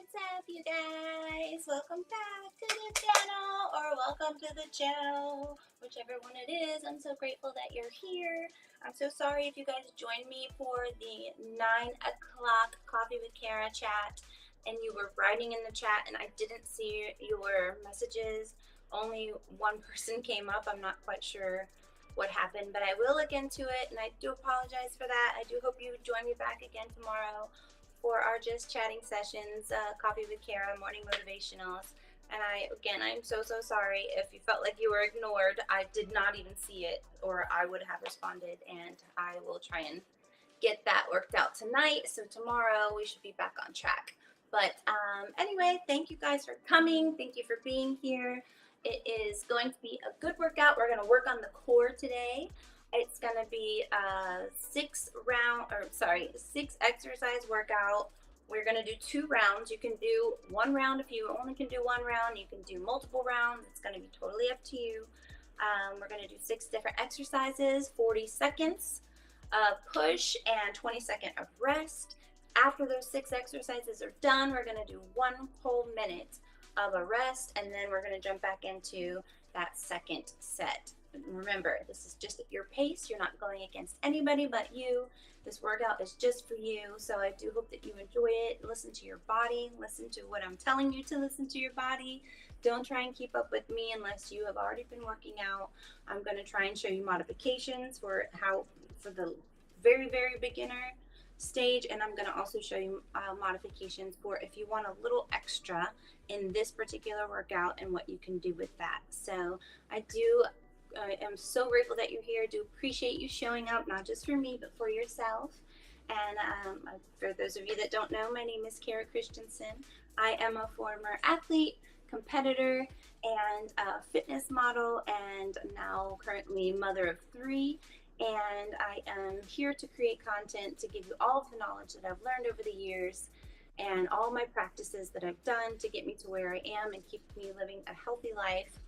What's up, you guys? Welcome back to the channel, or welcome to the channel, whichever one it is. I'm so grateful that you're here. I'm so sorry if you guys joined me for the 9 o'clock Coffee with Cara chat and you were writing in the chat and I didn't see your messages. Only one person came up. I'm not quite sure what happened, but I will look into it, and I do apologize for that. I do hope you join me back again tomorrow for our just chatting sessions, Coffee with Cara, morning motivationals. And I'm so sorry if you felt like you were ignored. I did not even see it, or I would have responded, and I will try and get that worked out tonight. So tomorrow we should be back on track. But anyway, thank you guys for coming. Thank you for being here. It is going to be a good workout. We're going to work on the core today. It's going to be a six exercise workout. We're going to do 2 rounds. You can do 1 round if you only can do 1 round. You can do multiple rounds. It's going to be totally up to you. We're going to do 6 different exercises, 40 seconds of push and 20 seconds of rest. After those 6 exercises are done, we're going to do 1 whole minute of a rest, and then we're going to jump back into that second set. Remember, this is just at your pace. You're not going against anybody but you. This workout is just for you, so I do hope that you enjoy it. Listen to your body. Listen to what I'm telling you to listen to your body. Don't try and keep up with me unless you have already been working out. I'm going to try and show you modifications for the very beginner stage, and I'm going to also show you modifications for if you want a little extra in this particular workout and what you can do with that. So I am so grateful that you're here. I do appreciate you showing up, not just for me, but for yourself. And for those of you that don't know, my name is Cara Christensen. I am a former athlete, competitor, and a fitness model, and now currently mother of 3. And I am here to create content to give you all of the knowledge that I've learned over the years and all my practices that I've done to get me to where I am and keep me living a healthy life,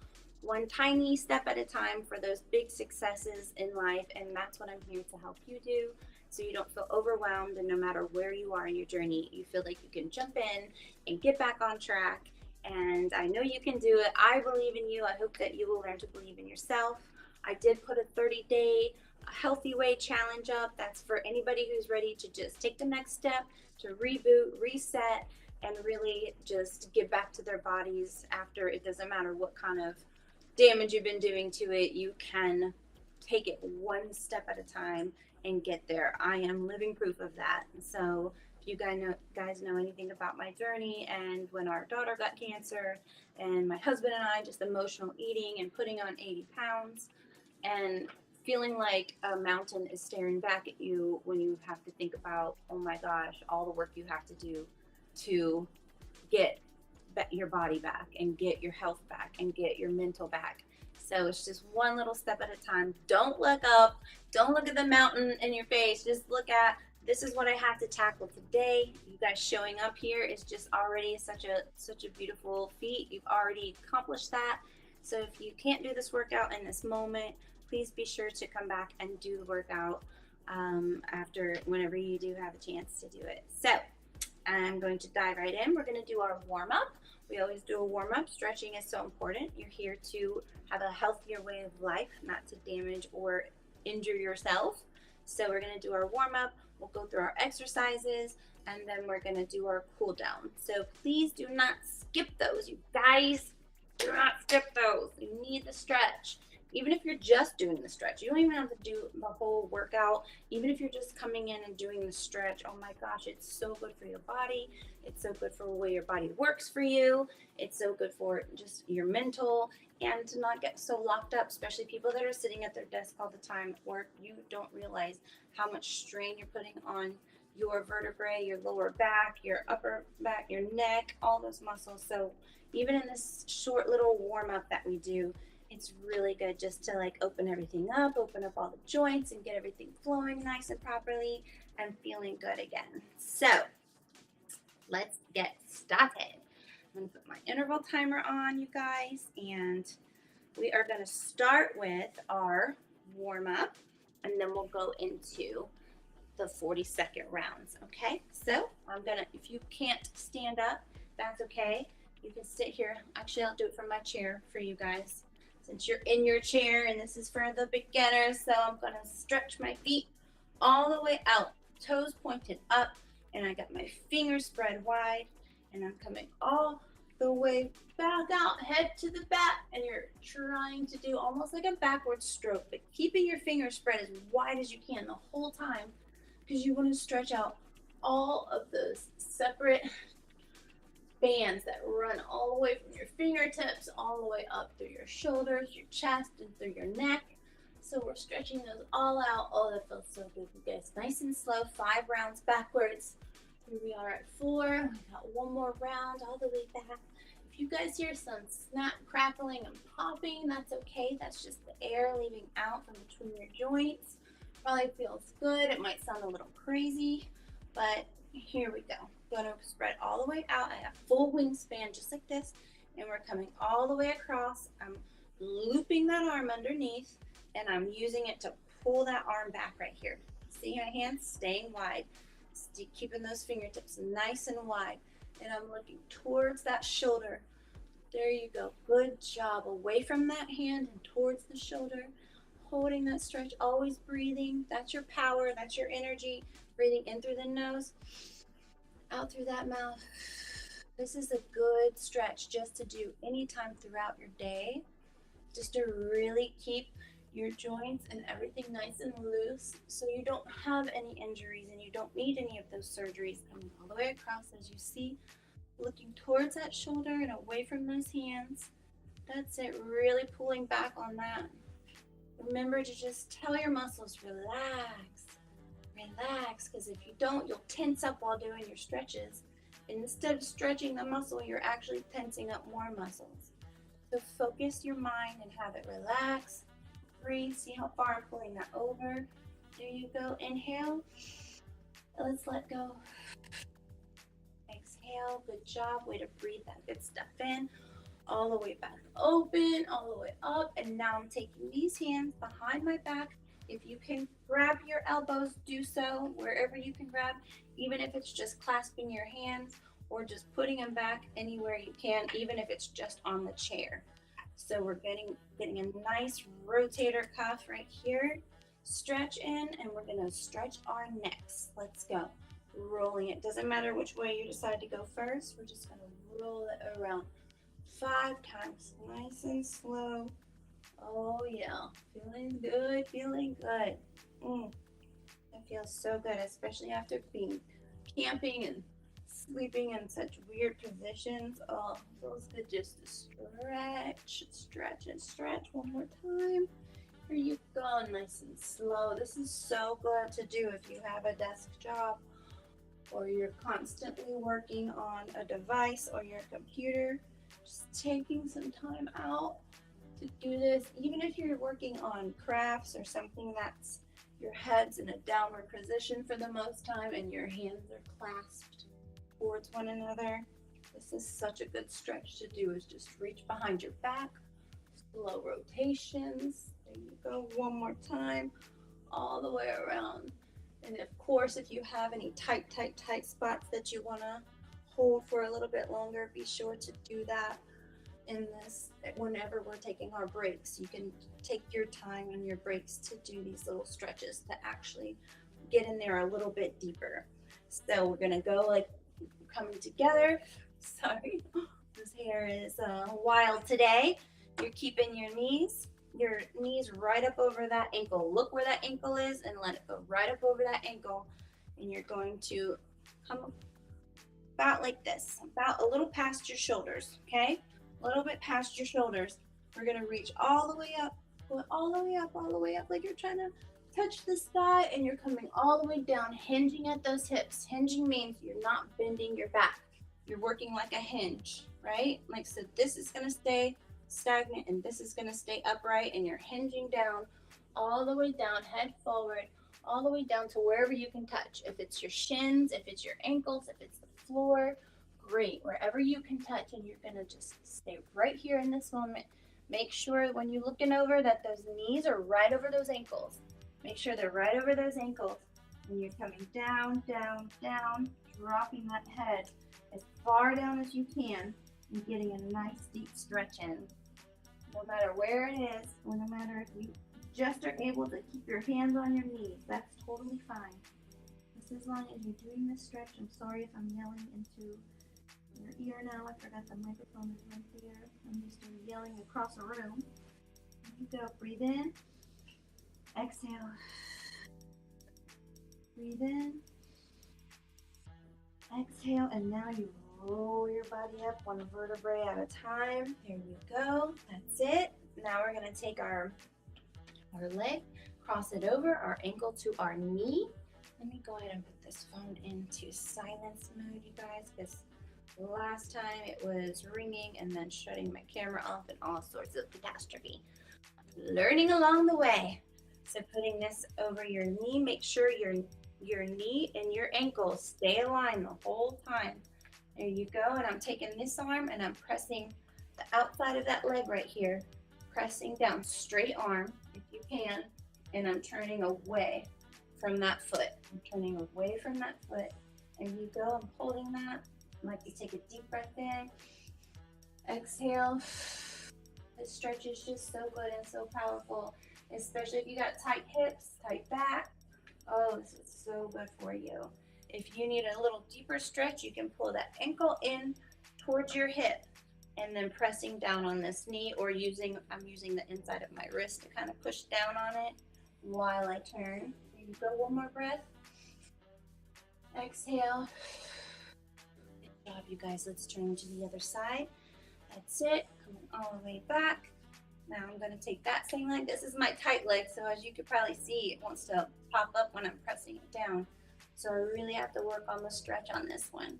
one tiny step at a time for those big successes in life. And that's what I'm here to help you do, so you don't feel overwhelmed, and no matter where you are in your journey, you feel like you can jump in and get back on track. And I know you can do it. I believe in you. I hope that you will learn to believe in yourself. I did put a 30-day healthy weight challenge up. That's for anybody who's ready to just take the next step, to reboot, reset, and really just get back to their bodies after. It doesn't matter what kind of damage you've been doing to it. You can take it one step at a time and get there. I am living proof of that. So if you guys know anything about my journey, and when our daughter got cancer, and my husband and I, just emotional eating and putting on 80 pounds and feeling like a mountain is staring back at you when you have to think about, oh my gosh, all the work you have to do to get your body back and get your health back and get your mental back. So it's just one little step at a time. Don't look up. Don't look at the mountain in your face. Just look at, this is what I have to tackle today. You guys showing up here is just already such a beautiful feat. You've already accomplished that. So if you can't do this workout in this moment, please be sure to come back and do the workout after, whenever you do have a chance to do it. So I'm going to dive right in. We're going to do our warm-up. We always do a warm-up. Stretching is so important. You're here to have a healthier way of life, not to damage or injure yourself. So we're going to do our warm-up. We'll go through our exercises, and then we're going to do our cool down. So please do not skip those, you guys. Do not skip those. You need the stretch. Even if you're just doing the stretch, you don't even have to do the whole workout. Even if you're just coming in and doing the stretch, oh my gosh, it's so good for your body. It's so good for the way your body works for you. It's so good for just your mental, and to not get so locked up, especially people that are sitting at their desk all the time at work. You don't realize how much strain you're putting on your vertebrae, your lower back, your upper back, your neck, all those muscles. So even in this short little warm up that we do, it's really good just to like open everything up, open up all the joints, and get everything flowing nice and properly and feeling good again. So let's get started. I'm going to put my interval timer on, you guys, and we are going to start with our warm up, and then we'll go into the 40-second rounds. Okay, so I'm gonna, if you can't stand up, that's okay. You can sit here. Actually, I'll do it from my chair for you guys. Since you're in your chair and this is for the beginners, so I'm gonna stretch my feet all the way out, toes pointed up, and I got my fingers spread wide, and I'm coming all the way back out, head to the back, and you're trying to do almost like a backward stroke, but keeping your fingers spread as wide as you can the whole time because you want to stretch out all of those separate bands that run all the way from your fingertips all the way up through your shoulders, your chest, and through your neck. So we're stretching those all out. Oh, that feels so good, you guys. Nice and slow, 5 rounds backwards. Here we are at 4. We got one more round all the way back. If you guys hear some snap, crackling, and popping, that's okay. That's just the air leaving out from between your joints. Probably feels good. It might sound a little crazy, but here we go. Going to spread all the way out. I have full wingspan just like this, and we're coming all the way across. I'm looping that arm underneath, and I'm using it to pull that arm back right here. See my hands staying wide, keeping those fingertips nice and wide, and I'm looking towards that shoulder. There you go. Good job. Away from that hand and towards the shoulder. Holding that stretch, always breathing. That's your power. That's your energy. Breathing in through the nose, out through that mouth. This is a good stretch just to do anytime throughout your day, just to really keep your joints and everything nice and loose so you don't have any injuries and you don't need any of those surgeries. Coming all the way across as you see, looking towards that shoulder and away from those hands. That's it, really pulling back on that. Remember to just tell your muscles, relax, relax, because if you don't, you'll tense up while doing your stretches. And instead of stretching the muscle, you're actually tensing up more muscles. So focus your mind and have it relax. Breathe, see how far I'm pulling that over. There you go, inhale. Let's let go. Exhale, good job, way to breathe that good stuff in. All the way back open, all the way up, and now I'm taking these hands behind my back. If you can grab your elbows, do so wherever you can grab, even if it's just clasping your hands or just putting them back anywhere you can, even if it's just on the chair. So we're getting a nice rotator cuff right here. Stretch in, and we're gonna stretch our necks. Let's go. Rolling it. Doesn't matter which way you decide to go first. We're just gonna roll it around 5 times, nice and slow. Oh yeah, feeling good, feeling good. It feels so good, especially after being camping and sleeping in such weird positions. Oh, it feels good just to stretch, stretch, and stretch one more time. Here you go, nice and slow. This is so good to do if you have a desk job or you're constantly working on a device or your computer. Just taking some time out to do this, even if you're working on crafts or something that's your head's in a downward position for the most time and your hands are clasped towards one another. This is such a good stretch to do, is just reach behind your back, slow rotations. There you go, one more time, all the way around. And of course, if you have any tight spots that you want to hold for a little bit longer, be sure to do that in this whenever we're taking our breaks. You can take your time on your breaks to do these little stretches to actually get in there a little bit deeper. So we're gonna go like coming together. Sorry, this hair is wild today. You're keeping your knees right up over that ankle. Look where that ankle is and let it go right up over that ankle. And you're going to come about like this, about a little past your shoulders, okay? A little bit past your shoulders. We're gonna reach all the way up, go all the way up, all the way up, like you're trying to touch the sky, and you're coming all the way down, hinging at those hips. Hinging means you're not bending your back. You're working like a hinge, right? Like, so this is gonna stay stagnant and this is gonna stay upright, and you're hinging down, all the way down, head forward, all the way down to wherever you can touch. If it's your shins, if it's your ankles, if it's the floor, great, wherever you can touch, and you're gonna just stay right here in this moment. Make sure when you're looking over that those knees are right over those ankles. Make sure they're right over those ankles. And you're coming down, down, down, dropping that head. as far down as you can and getting a nice deep stretch in. No matter where it is, or no matter if you just are able to keep your hands on your knees, that's totally fine. Just as long as you're doing this stretch. I'm sorry if I'm yelling into your ear now. I forgot the microphone is right there. I'm used to yelling across a room. There you go. Breathe in. Exhale. Breathe in. Exhale. And now you roll your body up one vertebrae at a time. There you go. That's it. Now we're going to take our leg, cross it over, our ankle to our knee. Let me go ahead and put this phone into silence mode, you guys, because last time it was ringing and then shutting my camera off and all sorts of catastrophe. Learning along the way. So putting this over your knee, make sure your knee and your ankle stay aligned the whole time. There you go. And I'm taking this arm and I'm pressing the outside of that leg right here, pressing down, straight arm if you can, and I'm turning away from that foot. I'm turning away from that foot. There you go. I'm holding that. I'd like to take a deep breath in. Exhale. This stretch is just so good and so powerful, especially if you got tight hips, tight back. Oh, this is so good for you. If you need a little deeper stretch, you can pull that ankle in towards your hip and then pressing down on this knee, or I'm using the inside of my wrist to kind of push down on it while I turn. There you go. One more breath. Exhale. Good job, you guys. Let's turn to the other side. That's it. Coming all the way back. Now I'm going to take that same leg. This is my tight leg, so as you can probably see, it wants to pop up when I'm pressing it down. So I really have to work on the stretch on this one.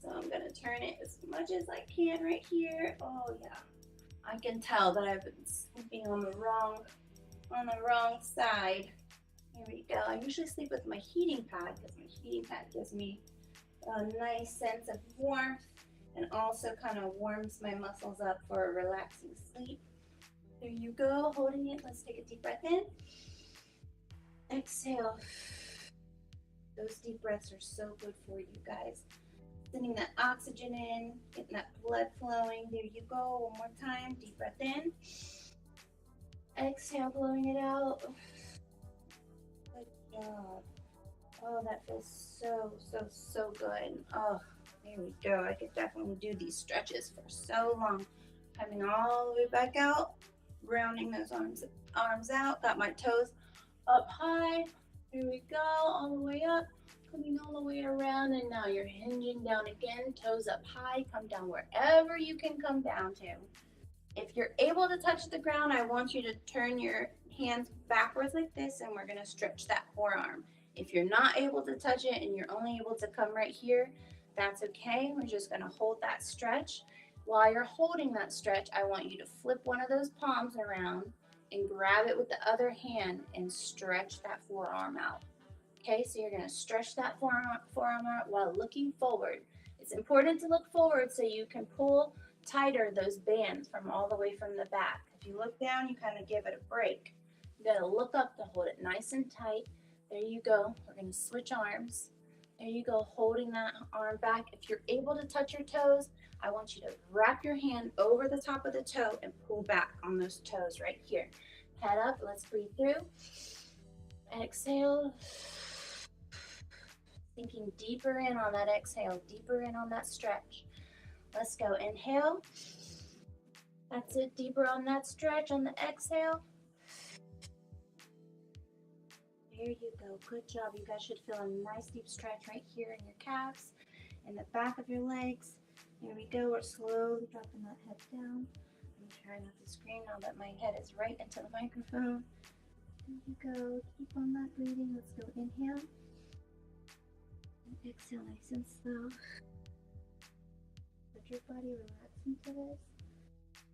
So I'm going to turn it as much as I can right here. Oh yeah. I can tell that I've been sleeping on the wrong side. Here we go. I usually sleep with my heating pad because my heating pad gives me a nice sense of warmth and also kind of warms my muscles up for a relaxing sleep. There you go, holding it. Let's take a deep breath in. Exhale. Those deep breaths are so good for you guys. Sending that oxygen in, getting that blood flowing. There you go, one more time. Deep breath in. Exhale, blowing it out. Good job. Oh, that feels so good. Oh, there we go. I could definitely do these stretches for so long. Coming all the way back out, rounding those arms out. Got my toes up high. Here we go, all the way up, coming all the way around, and now you're hinging down again, toes up high, come down wherever you can come down to. If you're able to touch the ground, I want you to turn your hands backwards like this, and we're gonna stretch that forearm. If you're not able to touch it and you're only able to come right here, that's okay. We're just gonna hold that stretch. While you're holding that stretch, I want you to flip one of those palms around and grab it with the other hand and stretch that forearm out. Okay, so you're gonna stretch that forearm out while looking forward. It's important to look forward so you can pull tighter those bands from all the way from the back. If you look down, you kind of give it a break. You gotta look up to hold it nice and tight. There you go. We're gonna switch arms. There you go, holding that arm back. If you're able to touch your toes, I want you to wrap your hand over the top of the toe and pull back on those toes right here. Head up, let's breathe through. Exhale. Sinking deeper in on that exhale, deeper in on that stretch. Let's go, inhale. That's it, deeper on that stretch on the exhale. There you go, good job. You guys should feel a nice deep stretch right here in your calves, in the back of your legs. There we go, we're slowly dropping that head down. I'm trying not to scream now that my head is right into the microphone. There you go, keep on that breathing. Let's go, inhale. And exhale nice and slow. Let your body relax into this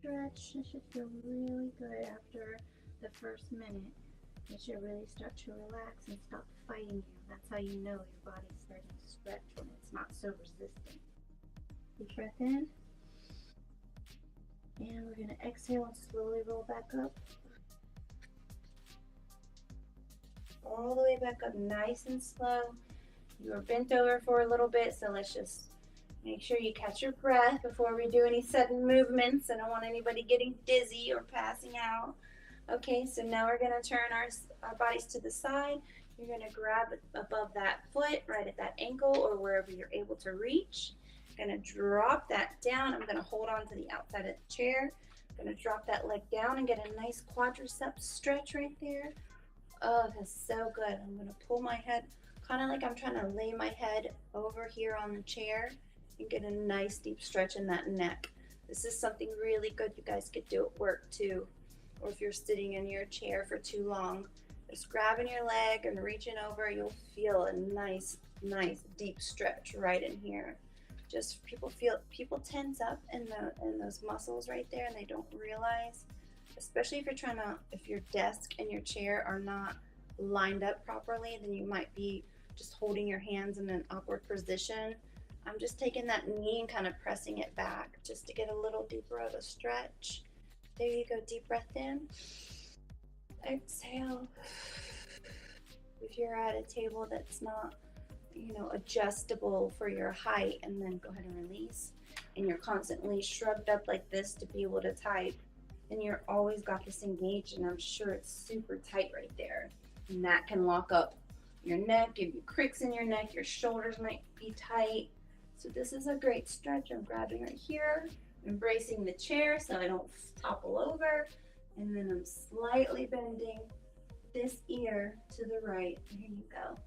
stretch. It should feel really good after the first minute. You should really start to relax and stop fighting you. That's how you know your body's starting to stretch when it's not so resistant. Deep breath in. And we're going to exhale and slowly roll back up. All the way back up, nice and slow. You were bent over for a little bit, so let's just, Make sure you catch your breath before we do any sudden movements. I don't want anybody getting dizzy or passing out. Okay, so now we're gonna turn our bodies to the side. You're gonna grab above that foot, right at that ankle or wherever you're able to reach. Gonna drop that down. I'm gonna hold on to the outside of the chair. Gonna drop that leg down and get a nice quadricep stretch right there. Oh, that's so good. I'm gonna pull my head, kind of like I'm trying to lay my head over here on the chair and get a nice deep stretch in that neck. This is something really good you guys could do at work too, or if you're sitting in your chair for too long. Just grabbing your leg and reaching over, you'll feel a nice deep stretch right in here. Just people tense up in those muscles right there and they don't realize, especially if your desk and your chair are not lined up properly, then you might be just holding your hands in an upward position. I'm just taking that knee and kind of pressing it back just to get a little deeper of a stretch. There you go, deep breath in. Exhale. If you're at a table that's not, adjustable for your height, and then go ahead and release. And you're constantly shrugged up like this to be able to type, and you're always got this engaged, and I'm sure it's super tight right there. And that can lock up your neck, give you cricks in your neck, your shoulders might be tight. So this is a great stretch. I'm grabbing right here, embracing the chair so I don't topple over, and then I'm slightly bending this ear to the right. Here you go.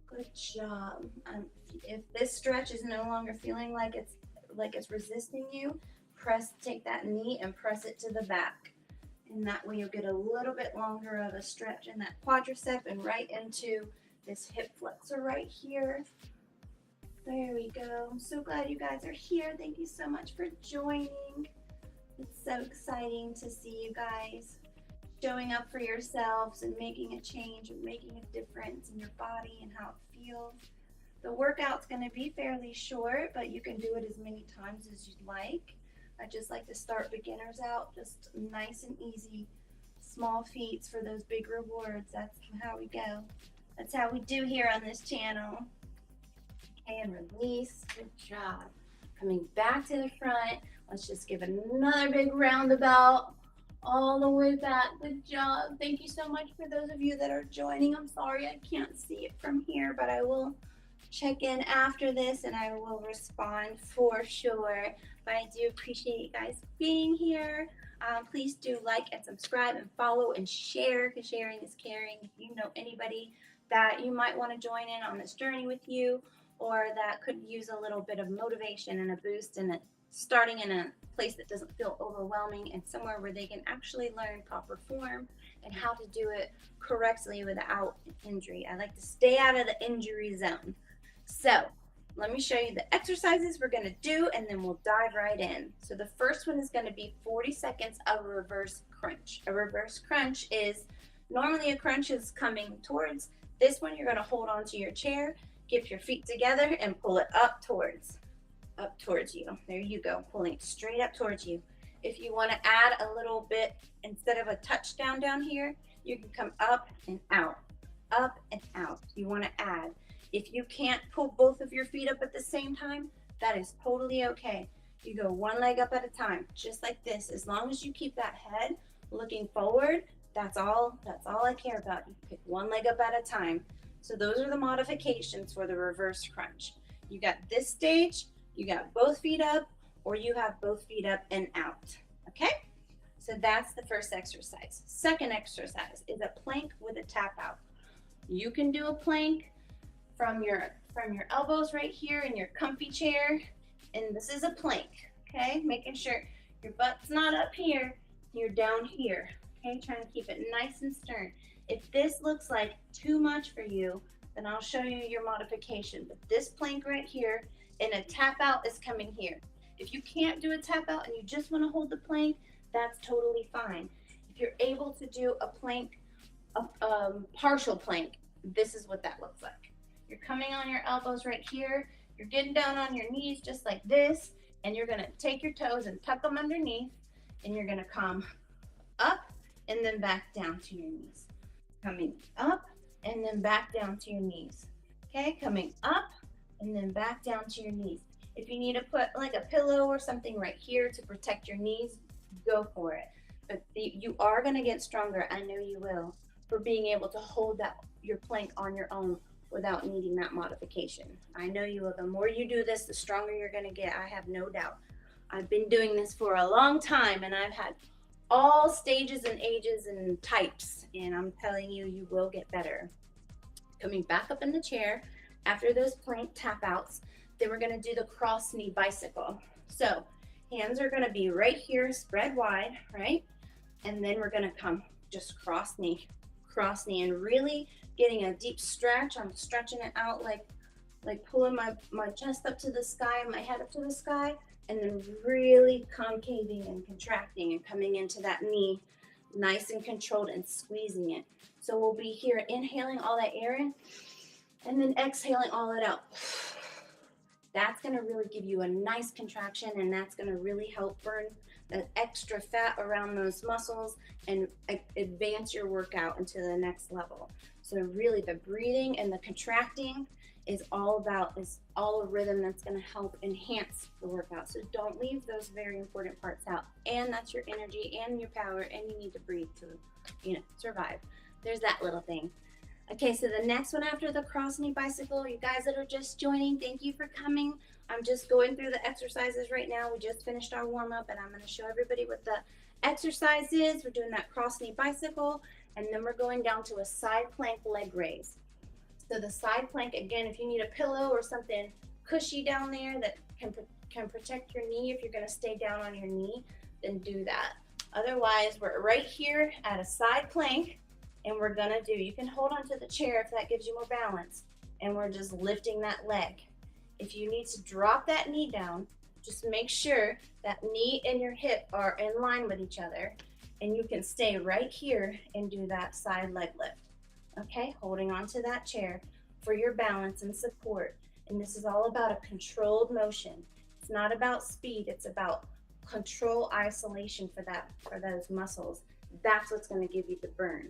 Good job. If this stretch is no longer feeling like it's resisting you, take that knee and press it to the back. And that way you'll get a little bit longer of a stretch in that quadricep and right into this hip flexor right here. There we go. I'm so glad you guys are here. Thank you so much for joining. It's so exciting to see you guys showing up for yourselves and making a change and making a difference in your body and how it feels. The workout's going to be fairly short, but you can do it as many times as you'd like. I just like to start beginners out just nice and easy, small feats for those big rewards. That's how we go. That's how we do here on this channel. Okay, and release. Good job. Coming back to the front. Let's just give another big roundabout. All the way back. Good job. Thank you so much for those of you that are joining. I'm sorry I can't see it from here, but I will check in after this and I will respond for sure. But I do appreciate you guys being here. Please do like and subscribe and follow and share, because sharing is caring. If you know anybody that you might want to join in on this journey with you, or that could use a little bit of motivation and a boost and starting in a place that doesn't feel overwhelming and somewhere where they can actually learn proper form and how to do it correctly without injury. I like to stay out of the injury zone. So let me show you the exercises we're going to do and then we'll dive right in. So the first one is going to be 40 seconds of reverse crunch. A reverse crunch is, normally a crunch is coming towards. This one you're going to hold onto your chair, get your feet together and pull it up towards you. There you go, pulling it straight up towards you. If you want to add a little bit, instead of a touchdown down here, you can come up and out, up and out. You want to add. If you can't pull both of your feet up at the same time, that is totally okay. You go one leg up at a time, just like this. As long as you keep that head looking forward, that's all I care about. You pick one leg up at a time. So those are the modifications for the reverse crunch. You got this stage, you got both feet up, or you have both feet up and out, okay? So that's the first exercise. Second exercise is a plank with a tap out. You can do a plank from your elbows right here in your comfy chair, and this is a plank, okay? Making sure your butt's not up here, you're down here, okay? Trying to keep it nice and stern. If this looks like too much for you, then I'll show you your modification. But this plank right here, and a tap out is coming here. If you can't do a tap out and you just want to hold the plank, that's totally fine. If you're able to do a plank, a partial plank, this is what that looks like. You're coming on your elbows right here. You're getting down on your knees just like this, and you're gonna take your toes and tuck them underneath, and you're gonna come up and then back down to your knees. Coming up and then back down to your knees. Okay, coming up and then back down to your knees. If you need to put like a pillow or something right here to protect your knees, go for it. But you are going to get stronger, I know you will, for being able to hold that your plank on your own without needing that modification. I know you will. The more you do this, the stronger you're going to get. I have no doubt. I've been doing this for a long time, and I've had all stages and ages and types, and I'm telling you, you will get better. Coming back up in the chair after those plank tap outs, then we're going to do the cross knee bicycle. So hands are going to be right here, spread wide, right? And then we're going to come just cross knee, and really getting a deep stretch. I'm stretching it out like pulling my chest up to the sky, my head up to the sky, and then really concaving and contracting and coming into that knee nice and controlled and squeezing it. So we'll be here inhaling all that air in and then exhaling all it out. That's going to really give you a nice contraction, and that's going to really help burn that extra fat around those muscles and advance your workout into the next level. So really the breathing and the contracting is all a rhythm that's going to help enhance the workout. So don't leave those very important parts out. And that's your energy and your power, and you need to breathe to, survive. There's that little thing. Okay, so the next one after the cross knee bicycle, you guys that are just joining, thank you for coming. I'm just going through the exercises right now. We just finished our warm up, and I'm going to show everybody what the exercise is. We're doing that cross knee bicycle, and then we're going down to a side plank leg raise. So the side plank, again, if you need a pillow or something cushy down there that can protect your knee, if you're going to stay down on your knee, then do that. Otherwise, we're right here at a side plank, and we're going to you can hold onto the chair if that gives you more balance, and we're just lifting that leg. If you need to drop that knee down, just make sure that knee and your hip are in line with each other, and you can stay right here and do that side leg lift. Okay, holding onto that chair for your balance and support. And this is all about a controlled motion. It's not about speed, it's about control isolation for those muscles. That's what's going to give you the burn.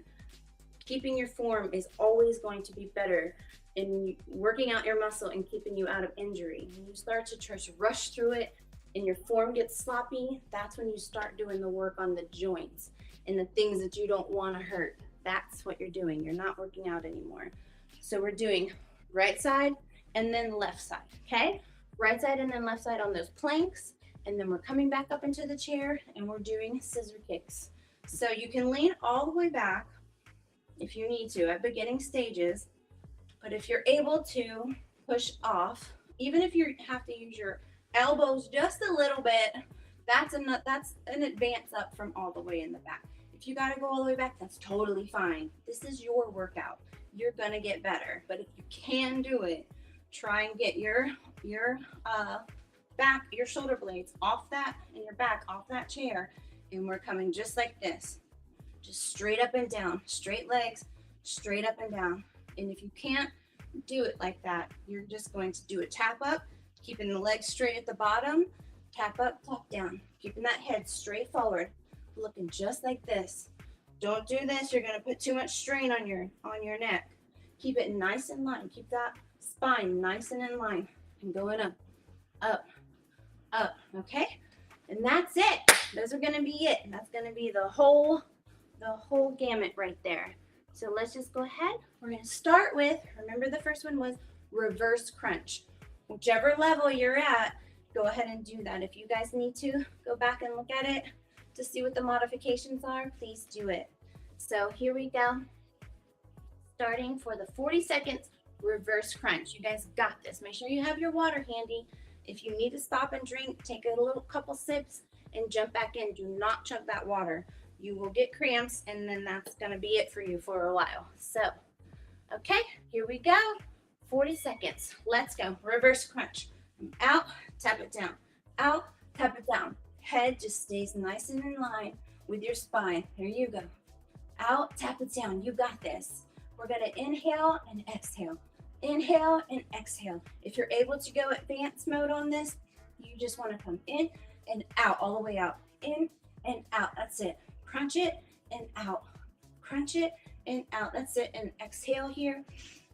Keeping your form is always going to be better in working out your muscle and keeping you out of injury. When you start to just rush through it and your form gets sloppy, that's when you start doing the work on the joints and the things that you don't want to hurt. That's what you're doing. You're not working out anymore. So we're doing right side and then left side, okay? Right side and then left side on those planks, and then we're coming back up into the chair and we're doing scissor kicks. So you can lean all the way back if you need to at beginning stages, but if you're able to push off, even if you have to use your elbows just a little bit, that's an advance up from all the way in the back. If you got to go all the way back, that's totally fine. This is your workout. You're going to get better. But if you can do it, try and get your back, your shoulder blades off that, and your back off that chair. And we're coming just like this. Just straight up and down. Straight legs, straight up and down. And if you can't do it like that, you're just going to do a tap up, keeping the legs straight at the bottom, tap up, tap down. Keeping that head straight forward. Looking just like this. Don't do this, you're going to put too much strain on your neck. Keep it nice and line. Keep that spine nice and in line, and going up, up, up, okay? And that's it. Those are going to be it. That's going to be the whole gamut right there. So let's just go ahead. We're going to start with, remember the first one was reverse crunch. Whichever level you're at, go ahead and do that. If you guys need to go back and look at it to see what the modifications are, please do it. So here we go. Starting for the 40 seconds reverse crunch. You guys got this. Make sure you have your water handy. If you need to stop and drink, take a little couple sips and jump back in. Do not chug that water. You will get cramps, and then that's going to be it for you for a while. So, okay, here we go. 40 seconds. Let's go. Reverse crunch. Out, tap it down. Out, tap it down. Head just stays nice and in line with your spine. Here you go. Out, tap it down. You got this. We're going to inhale and exhale. Inhale and exhale. If you're able to go advanced mode on this, you just want to come in and out, all the way out. In and out. That's it. Crunch it and out. Crunch it and out. That's it. And exhale here.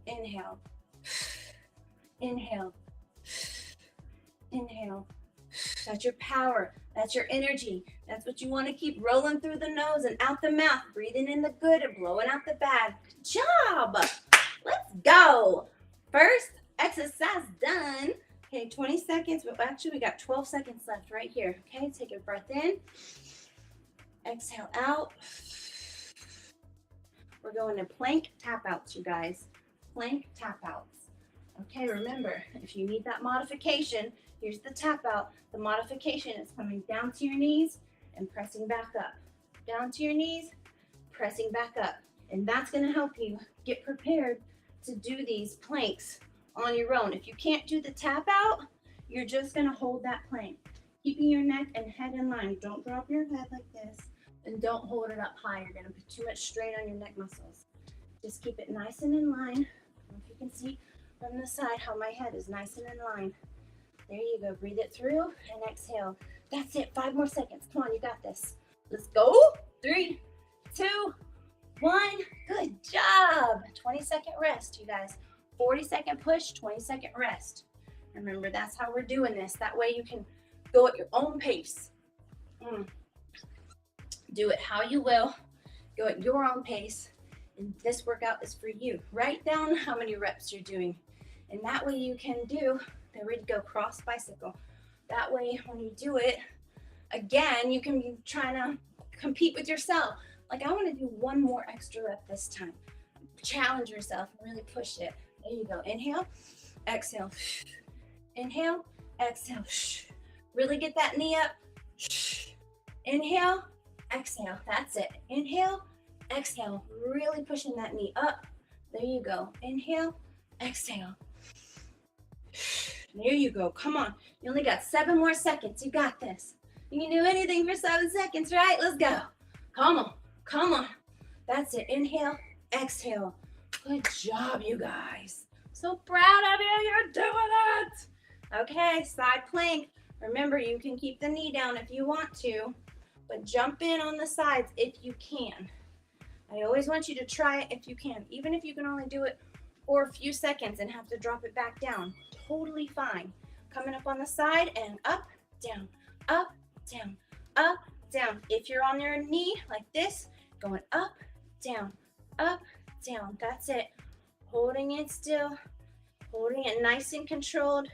Inhale. Inhale. Inhale. That's your power. That's your energy. That's what you want to keep rolling through the nose and out the mouth. Breathing in the good and blowing out the bad. Good job. Let's go. First exercise done. Okay, 20 seconds, but actually we got 12 seconds left right here. Okay, take a breath in. Exhale out. We're going to plank tap outs, you guys. Plank tap outs. Okay, remember, if you need that modification, here's the tap out. The modification is coming down to your knees and pressing back up. Down to your knees, pressing back up. And that's gonna help you get prepared to do these planks on your own. If you can't do the tap out, you're just gonna hold that plank. Keeping your neck and head in line. Don't drop your head like this. And don't hold it up high. You're gonna put too much strain on your neck muscles. Just keep it nice and in line. I don't know if you can see from the side how my head is nice and in line. There you go. Breathe it through and exhale. That's it. 5 more seconds. Come on, you got this. Let's go. 3, 2, 1. Good job. 20-second rest, you guys. 40-second push, 20-second rest. Remember, that's how we're doing this. That way you can go at your own pace. Do it how you will. Go at your own pace. And this workout is for you. Write down how many reps you're doing. And that way you can do, there we go, cross bicycle. That way when you do it, again, you can be trying to compete with yourself. Like, I want to do 1 more extra rep this time. Challenge yourself and really push it. There you go. Inhale, exhale. Inhale, exhale. Really get that knee up. Inhale, exhale. That's it. Inhale, exhale. Really pushing that knee up. There you go. Inhale, exhale. There you go. Come on. You only got 7 more seconds. You got this. You can do anything for 7 seconds, right? Let's go. Come on. Come on. That's it. Inhale, exhale. Good job, you guys. So proud of you. You're doing it. Okay, side plank. Remember, you can keep the knee down if you want to, but jump in on the sides if you can. I always want you to try it if you can, even if you can only do it for a few seconds and have to drop it back down. Totally fine. Coming up on the side and up, down, up, down, up, down. If you're on your knee like this, going up, down, up, down. That's it. Holding it still, holding it nice and controlled,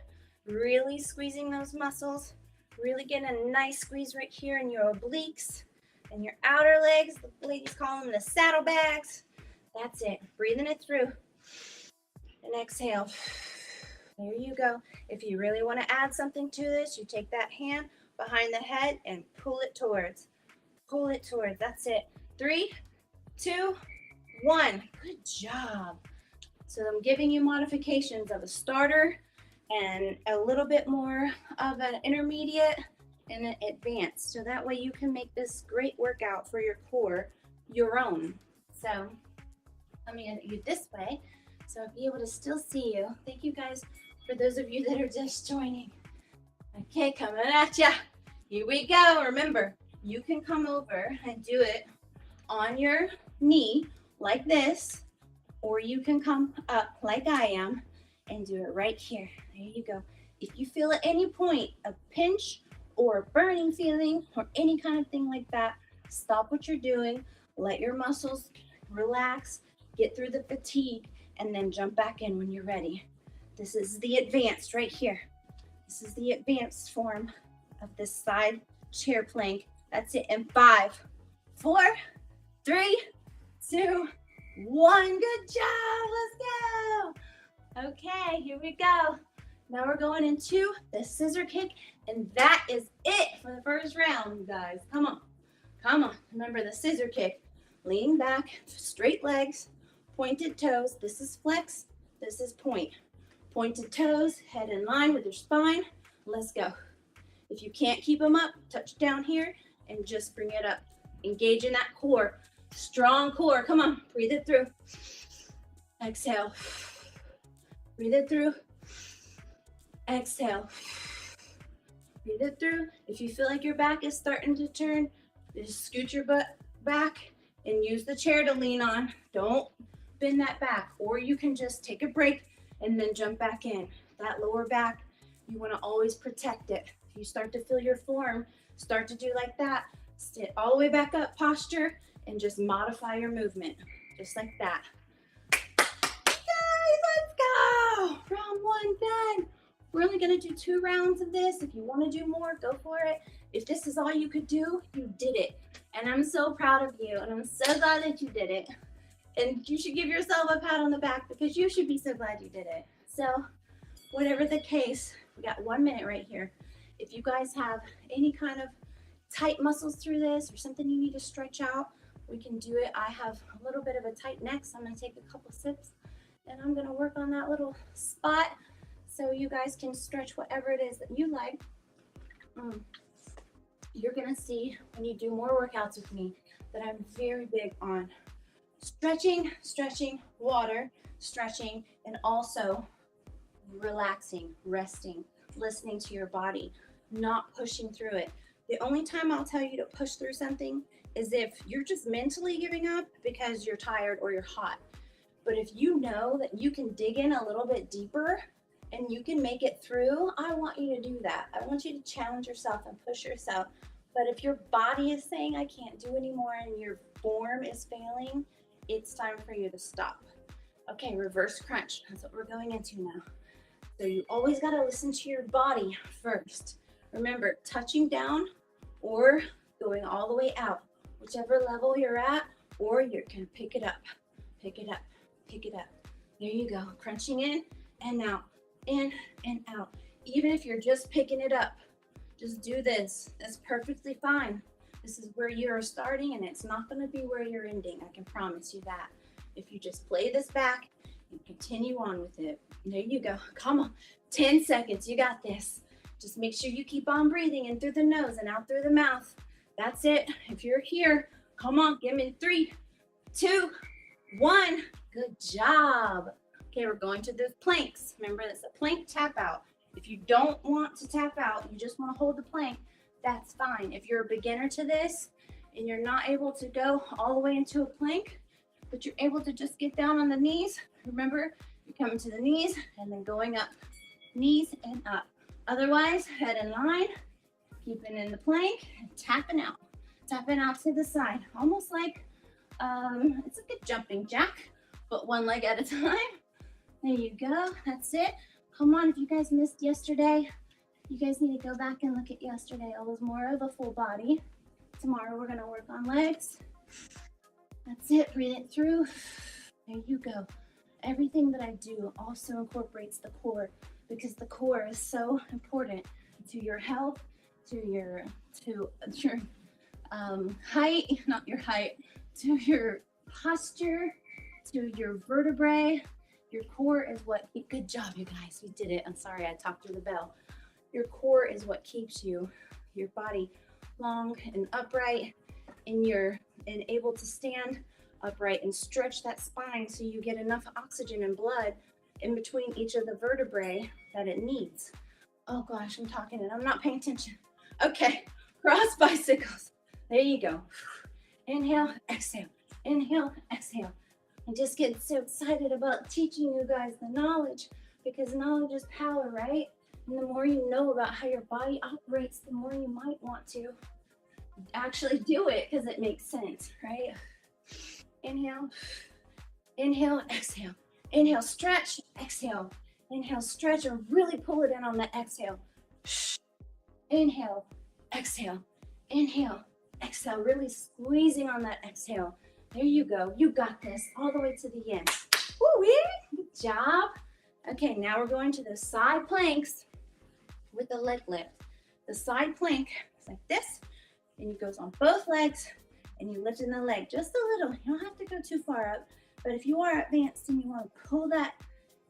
really squeezing those muscles, really getting a nice squeeze right here in your obliques and your outer legs. The ladies call them the saddlebags. That's it. Breathing it through. And exhale. There you go. If you really want to add something to this, you take that hand behind the head and pull it towards. Pull it towards. That's it. 3, 2, 1. Good job. So I'm giving you modifications of a starter and a little bit more of an intermediate and an advanced. So that way you can make this great workout for your core your own. So let me get you this way so I'll be able to still see you. Thank you guys for those of you that are just joining. Okay, coming at ya. Here we go. Remember, you can come over and do it on your knee like this, or you can come up like I am and do it right here. There you go. If you feel at any point a pinch or a burning feeling or any kind of thing like that, stop what you're doing, let your muscles relax, get through the fatigue, and then jump back in when you're ready. This is the advanced right here. This is the advanced form of this side chair plank. That's it in 5, 4, 3, 2, 1. Good job. Let's go. Okay, here we go. Now we're going into the scissor kick, and that is it for the first round, you guys. Come on. Come on. Remember the scissor kick. Lean back, straight legs, pointed toes. This is flex. This is point. Pointed toes, head in line with your spine. Let's go. If you can't keep them up, touch down here and just bring it up. Engage in that core. Strong core. Come on. Breathe it through. Exhale. Breathe it through. Exhale. Breathe it through. If you feel like your back is starting to turn, just scoot your butt back and use the chair to lean on. Don't bend that back. Or you can just take a break and then jump back in. That lower back, You want to always protect it. If you start to feel your form start to do like that, sit all the way back up, posture, and just modify your movement, just like that. Guys, let's go. Round 1 done. We're only going to do 2 rounds of this. If you want to do more, go for it. If this is all you could do, you did it. And I'm so proud of you, and I'm so glad that you did it. And you should give yourself a pat on the back because you should be so glad you did it. So whatever the case, we got 1 minute right here. If you guys have any kind of tight muscles through this or something you need to stretch out, we can do it. I have a little bit of a tight neck, so I'm going to take a couple sips and I'm going to work on that little spot so you guys can stretch whatever it is that you like. You're going to see when you do more workouts with me that I'm very big on stretching, water, stretching, and also relaxing, resting, listening to your body, not pushing through it. The only time I'll tell you to push through something is if you're just mentally giving up because you're tired or you're hot. But if you know that you can dig in a little bit deeper and you can make it through, I want you to do that. I want you to challenge yourself and push yourself. But if your body is saying, I can't do anymore, and your form is failing, it's time for you to stop. Okay, reverse crunch. That's what we're going into now. So you always got to listen to your body first. Remember, touching down or going all the way out, whichever level you're at, or you can pick it up, pick it up, pick it up. There you go, crunching in and out, in and out. Even if you're just picking it up, just do this. That's perfectly fine. This is where you're starting and it's not going to be where you're ending. I can promise you that. If you just play this back and continue on with it. There you go. Come on. 10 seconds. You got this. Just make sure you keep on breathing in through the nose and out through the mouth. That's it. If you're here, come on. Give me 3, 2, 1. Good job. Okay, we're going to the planks. Remember, it's a plank tap out. If you don't want to tap out, you just want to hold the plank, that's fine. If you're a beginner to this and you're not able to go all the way into a plank, but you're able to just get down on the knees, remember, you're coming to the knees and then going up, knees and up. Otherwise, head in line, keeping in the plank, and tapping out to the side, almost like it's a good jumping jack, but 1 leg at a time. There you go. That's it. Come on, if you guys missed yesterday, you guys need to go back and look at yesterday. It was more of a full body. Tomorrow we're gonna work on legs. That's it, breathe it through. There you go. Everything that I do also incorporates the core because the core is so important to your health, to your height, not your height, to your posture, to your vertebrae. Your core is what, good job, you guys, we did it. I'm sorry, I talked through the bell. Your core is what keeps your body long and upright, and you're able to stand upright and stretch that spine so you get enough oxygen and blood in between each of the vertebrae that it needs. Oh gosh, I'm talking and I'm not paying attention. Okay, cross bicycles. There you go. Inhale, exhale, inhale, exhale. I just get so excited about teaching you guys the knowledge because knowledge is power, right? And the more you know about how your body operates, the more you might want to actually do it because it makes sense, right? Inhale, inhale, exhale. Inhale, stretch, exhale. Inhale, stretch, or really pull it in on the exhale. Inhale, exhale, inhale, exhale, really squeezing on that exhale. There you go. You got this all the way to the end. Woo-wee. Good job. Okay, now we're going to the side planks with the leg lift. The side plank is like this, and it goes on both legs, and you lift in the leg just a little. You don't have to go too far up, but if you are advanced and you want to pull that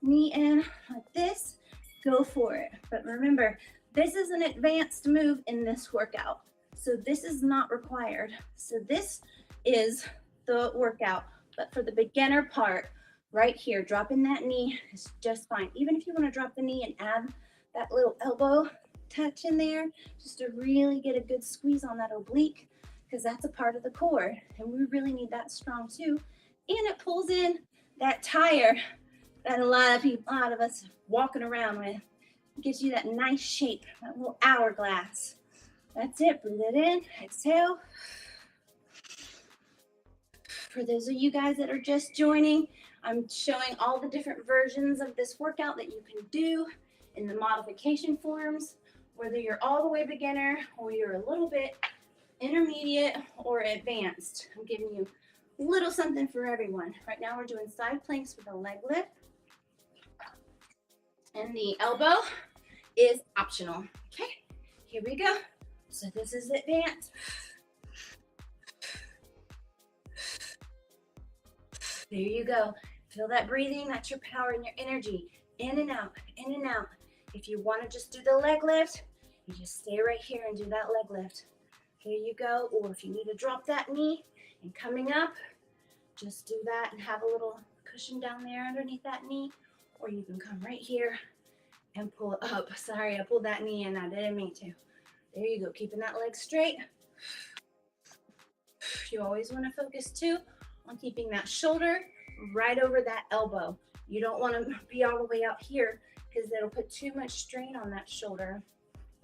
knee in like this, go for it. But remember, this is an advanced move in this workout, so this is not required. So this is the workout, but for the beginner part right here, dropping that knee is just fine. Even if you want to drop the knee and add that little elbow touch in there just to really get a good squeeze on that oblique, because that's a part of the core and we really need that strong too. And it pulls in that tire that a lot of us walking around with. Gives you that nice shape, that little hourglass. That's it. Breathe it in. Exhale. For those of you guys that are just joining, I'm showing all the different versions of this workout that you can do in the modification forms, whether you're all the way beginner or you're a little bit intermediate or advanced. I'm giving you a little something for everyone. Right now we're doing side planks with a leg lift, and the elbow is optional. Okay, here we go. So this is advanced. There you go. Feel that breathing. That's your power and your energy. In and out, in and out. If you want to just do the leg lift, you just stay right here and do that leg lift. Here you go. Or if you need to drop that knee and coming up, just do that and have a little cushion down there underneath that knee. Or you can come right here and pull it up. Sorry, I pulled that knee in. I didn't mean to. There you go. Keeping that leg straight. You always want to focus too on keeping that shoulder right over that elbow. You don't want to be all the way out here because it'll put too much strain on that shoulder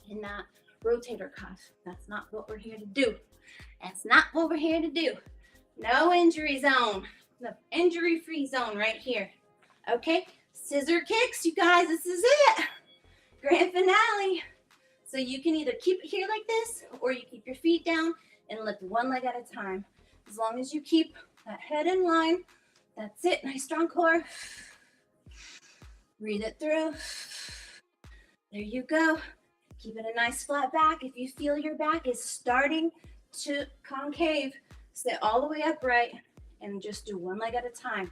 and that rotator cuff. That's not what we're here to do. That's not what we're here to do. No injury zone. The injury-free zone right here. Okay, scissor kicks, you guys, this is it. Grand finale. So you can either keep it here like this or you keep your feet down and lift one leg at a time. As long as you keep that head in line, that's it. Nice strong core. Breathe it through. There you go. Keeping a nice flat back. If you feel your back is starting to concave, sit all the way upright and just do one leg at a time.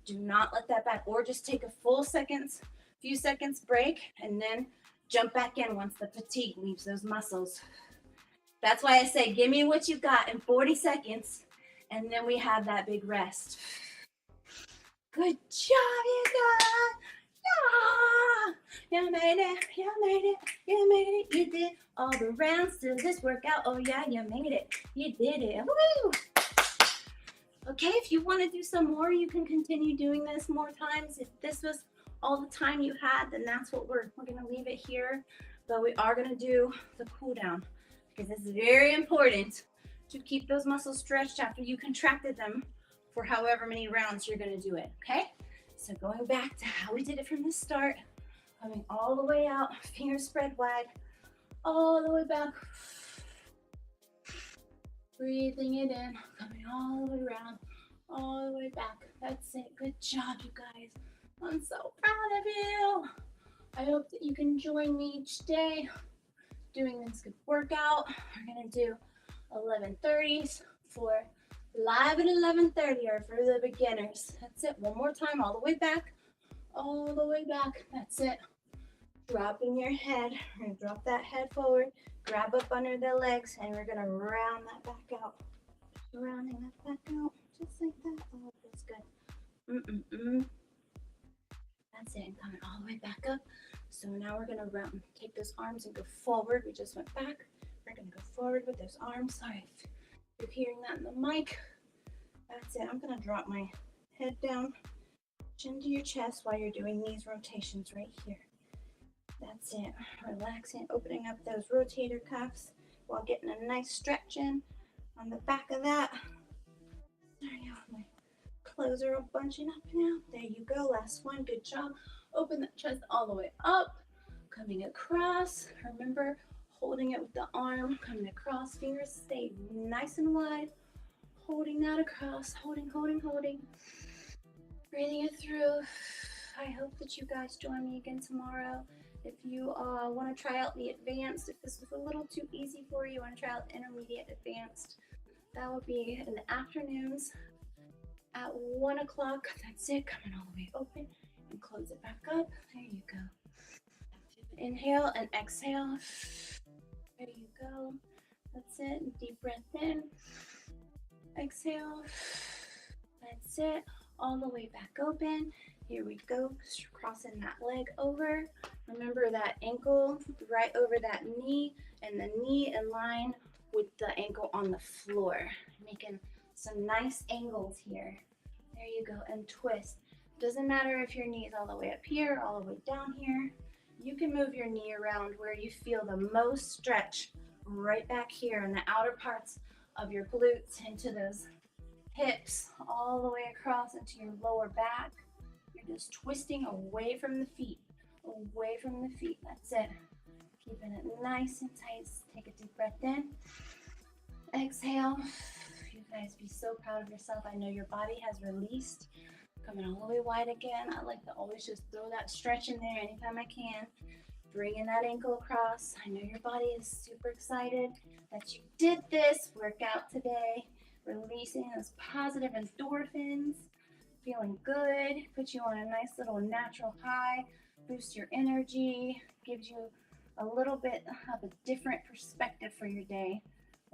Do not let that back, or just take a few seconds break and then jump back in once the fatigue leaves those muscles. That's why I say, give me what you got in 40 seconds, and then we have that big rest. Good job, you guys. Yeah. You made it, you made it, you made it. You did all the rounds to this workout. Oh yeah, you made it. You did it. Woo! Okay, if you want to do some more, you can continue doing this more times. If this was all the time you had, then that's what we're going to leave it here. But we are going to do the cool down because it's very important to keep those muscles stretched after you contracted them for however many rounds you're going to do it. Okay, so going back to how we did it from the start, coming all the way out, fingers spread wide, all the way back. Breathing it in, coming all the way around, all the way back. That's it. Good job, you guys. I'm so proud of you. I hope that you can join me each day doing this good workout. We're going to do 11:30s for live at 11:30 or for the beginners. That's it. One more time, all the way back, all the way back. That's it. Dropping your head. We're going to drop that head forward. Grab up under the legs, and we're gonna round that back out. Rounding that back out, just like that. Oh, that's good. That's it, and coming all the way back up. So now we're gonna take those arms and go forward. We just went back. We're gonna go forward with those arms. Sorry if you're hearing that in the mic. That's it. I'm gonna drop my head down, chin to your chest while you're doing these rotations right here. That's it. Relaxing, opening up those rotator cuffs while getting a nice stretch in on the back of that. There you go. My clothes are all bunching up now. There you go. Last one. Good job. Open that chest all the way up. Coming across. Remember, holding it with the arm. Coming across. Fingers stay nice and wide. Holding that across. Holding. Breathing it through. I hope that you guys join me again tomorrow. If you want to try out the advanced, if this was a little too easy for you, want to try out the intermediate advanced, that will be in the afternoons at 1 o'clock. That's it. Coming all the way open and close it back up. There you go. Inhale and exhale. There you go. That's it. Deep breath in. Exhale. That's it. All the way back open. Here we go, crossing that leg over. Remember that ankle right over that knee, and the knee in line with the ankle on the floor. Making some nice angles here. There you go, and twist. Doesn't matter if your knee is all the way up here, all the way down here. you can move your knee around where you feel the most stretch right back here in the outer parts of your glutes into those hips all the way across into your lower back. You're just twisting away from the feet, away from the feet. That's it. Keeping it nice and tight. Take a deep breath in. Exhale. You guys be so proud of yourself. I know your body has released. Coming all the way wide again. I like to always just throw that stretch in there anytime I can. Bringing that ankle across. I know your body is super excited that you did this workout today. Releasing those positive endorphins. Feeling good. Put you on a nice little natural high. Boost your energy. Gives you a little bit of a different perspective for your day.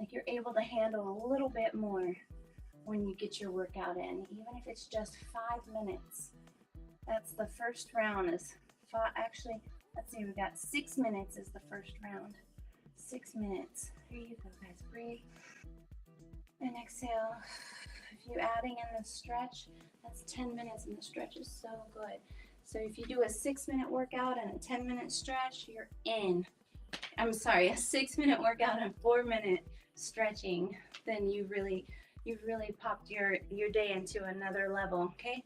Like you're able to handle a little bit more when you get your workout in, even if it's just 5 minutes. That's the first round is actually, let's see, we got 6 minutes is the first round. 6 minutes. Here you go, guys. Breathe. And exhale. If you're adding in the stretch, that's 10 minutes, and the stretch is so good. So if you do a 6-minute workout and a 10-minute stretch, you're in. I'm sorry, a 6-minute workout and 4-minute stretching, then you've really popped your day into another level. Okay,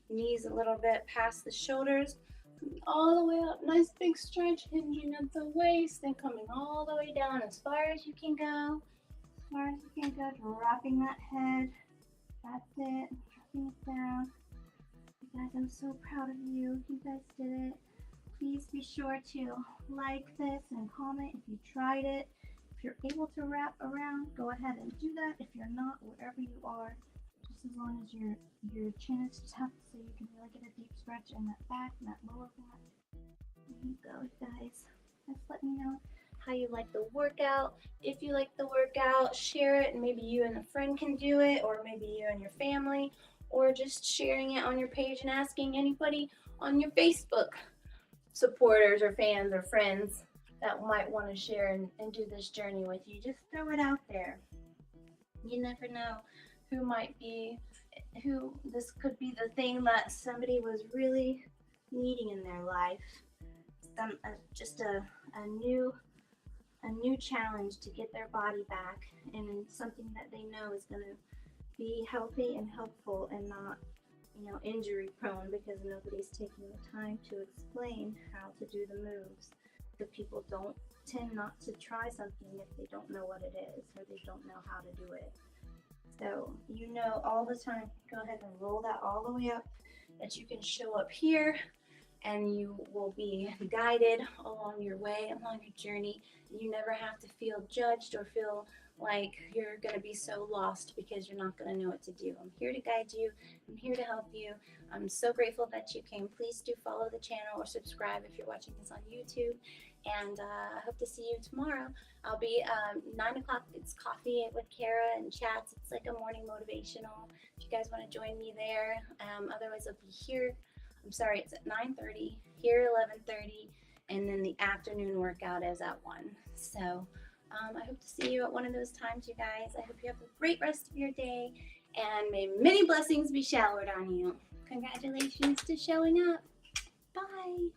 knees a little bit past the shoulders, all the way up. Nice big stretch, hinging at the waist, then coming all the way down as far as you can go. As far as you can go, dropping that head. That's it. Dropping it down. You guys, I'm so proud of you. You guys did it. Please be sure to like this and comment if you tried it. If you're able to wrap around, go ahead and do that. If you're not, wherever you are, just as long as your chin is tucked so you can really get a deep stretch in that back and that lower back. There you go, guys. Just let me know how you like the workout. If you like the workout, share it, and maybe you and a friend can do it, or maybe you and your family, or just sharing it on your page and asking anybody on your Facebook supporters or fans or friends that might want to share and do this journey with you. Just throw it out there. You never know who this could be the thing that somebody was really needing in their life. Just a new challenge to get their body back, and something that they know is going to be healthy and helpful and not, injury prone, because nobody's taking the time to explain how to do the moves. The people tend not to try something if they don't know what it is or they don't know how to do it. So all the time, go ahead and roll that all the way up, that you can show up here and you will be guided along your way, along your journey. You never have to feel judged or feel like you're going to be so lost because you're not going to know what to do. I'm here to guide you. I'm here to help you. I'm so grateful that you came. Please do follow the channel or subscribe if you're watching this on YouTube. And I hope to see you tomorrow. I'll be 9 o'clock. It's coffee with Cara and chats. It's like a morning motivational. If you guys want to join me there. Otherwise, I'll be here. I'm sorry, it's at 9:30, here 11:30, and then the afternoon workout is at 1. So I hope to see you at one of those times, you guys. I hope you have a great rest of your day, and may many blessings be showered on you. Congratulations to showing up. Bye.